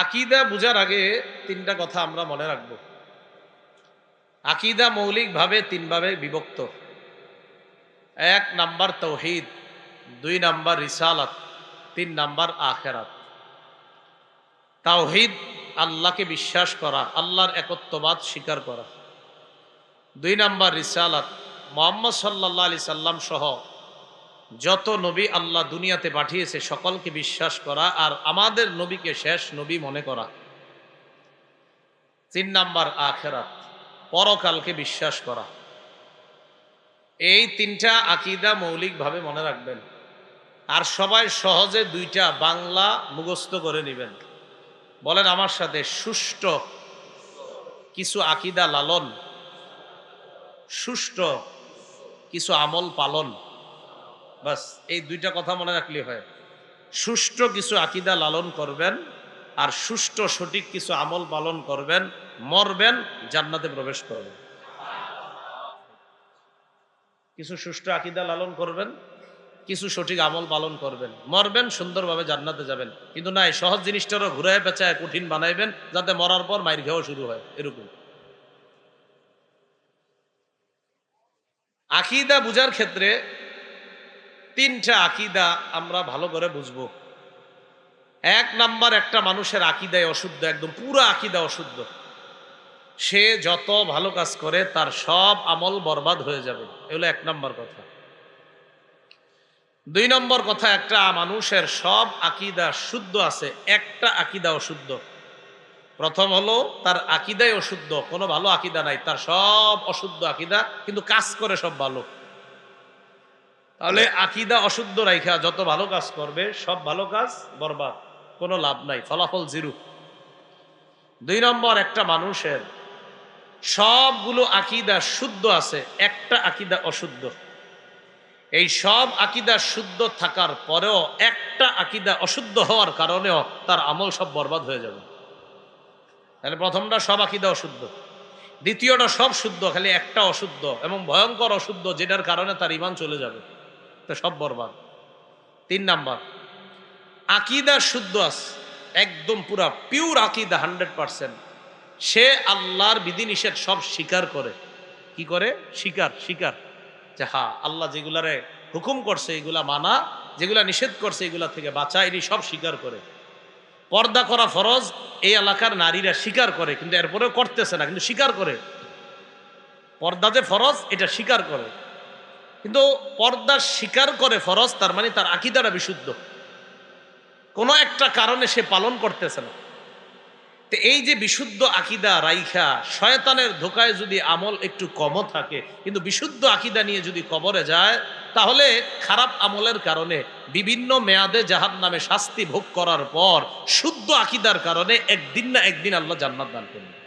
আকীদা বুঝার আগে তিনটা কথা আমরা মনে রাখব। আকীদা মৌলিকভাবে তিন ভাবে বিভক্ত। এক নাম্বার তাওহীদ, দুই নাম্বার রিসালাত, তিন নাম্বার আখিরাত। তাওহীদ আল্লাহকে বিশ্বাস করা, আল্লাহর একত্ববাদ স্বীকার করা। দুই নাম্বার রিসালাত, মুহাম্মদ সাল্লাল্লাহু আলাইহি সাল্লাম সহ যত নবী আল্লাহ দুনিয়াতে পাঠিয়েছে সকলকে বিশ্বাস করা আর আমাদের নবীকে শেষ নবী মনে করা। তিন নাম্বার আখিরাত, পরকালকে বিশ্বাস করা। এই তিনটা আকীদা মৌলিকভাবে মনে রাখবেন। আর সবাই সহজে দুইটা বাংলা মুখস্থ করে নেবেন। বলেন আমার সাথে, সুষ্ঠু কিছু আকীদা লালন, সুষ্ঠু কিছু আমল পালন। বাস এই দুইটা কথা মনে রাখলে হয়। সুষ্ঠু কিছু আকীদা লালন করবেন আর সুষ্ঠু সঠিক কিছু আমল পালন করবেন, মরবেন জান্নাতে প্রবেশ করবেন। কিছু সুষ্ঠু আকীদা লালন করবেন, কিছু সঠিক আমল পালন করবেন, মরবেন সুন্দরভাবে জান্নাতে যাবেন। কিন্তু না, এই সহজ জিনিসটারও ঘুরায় পেঁচায় কঠিন বানাইবেন যাতে মরার পর মাইর খাওয়া শুরু হয়। এরকম আকীদা বুঝার ক্ষেত্রে তিনটা আকীদা আমরা ভালো করে বুঝবো। এক নাম্বার, একটা মানুষের আকীদায় অশুদ্ধ, একদম পুরো আকীদা অশুদ্ধ। সে যত ভালো কাজ করে তার সব আমল বরবাদ হয়ে যাবে। এগুলো এক নাম্বার কথা। দুই নম্বর কথা, একটা মানুষের সব আকীদা শুদ্ধ আছে, একটা আকীদা অশুদ্ধ। প্রথম হলো তার আকীদাই অশুদ্ধ, কোনো ভালো আকীদা নাই, তার সব অশুদ্ধ আকীদা, কিন্তু কাজ করে সব ভালো। তাহলে আকীদা অশুদ্ধ রাইখা যত ভালো কাজ করবে সব ভালো কাজ বরবাদ, কোনো লাভ নাই, ফলাফল জিরো। দুই নম্বর, একটা মানুষের সবগুলো আকীদা শুদ্ধ আছে, একটা আকীদা অশুদ্ধ। এই সব আকীদা শুদ্ধ থাকার পরেও একটা আকীদা অশুদ্ধ হওয়ার কারণেও তার আমল সব বরবাদ হয়ে যাবে। তাহলে প্রথমটা সব আকীদা অশুদ্ধ, দ্বিতীয়টা সব শুদ্ধ, খালি একটা অশুদ্ধ এবং ভয়ঙ্কর অশুদ্ধ, যেটার কারণে তার ঈমান চলে যাবে, তো সব বরবাদ। তিন নাম্বার, আকীদা শুদ্ধ আছে, একদম পুরা পিওর আকীদা 100%। সে আল্লাহর বিধিনিষেধ সব স্বীকার করে। কি করে? স্বীকার যে হ্যাঁ, আল্লাহ যেগুলারে হুকুম করছে এগুলা মানা, যেগুলা নিষেধ করছে এগুলা থেকে বাঁচা, এটি সব স্বীকার করে। পর্দা করা ফরজ এই এলাকার নারীরা স্বীকার করে, কিন্তু এরপরেও করতেছে না, কিন্তু স্বীকার করে। পর্দা যে ফরজ এটা স্বীকার করে, কিন্তু পর্দা স্বীকার করে ফরজ, তার মানে তার আকীদাটা বিশুদ্ধ, কোনো একটা কারণে সে পালন করতেছে না। তো এই যে বিশুদ্ধ আকীদা রাইখা শয়তানের ধোকায় যদি আমল একটু কমও থাকে, কিন্তু বিশুদ্ধ আকীদা নিয়ে যদি কবরে যায়, তাহলে খারাপ আমলের কারণে বিভিন্ন মেয়াদে জাহান্নামে শাস্তি ভোগ করার পর শুদ্ধ আকীদার কারণে একদিন না একদিন আল্লাহ জান্নাত দান করবে।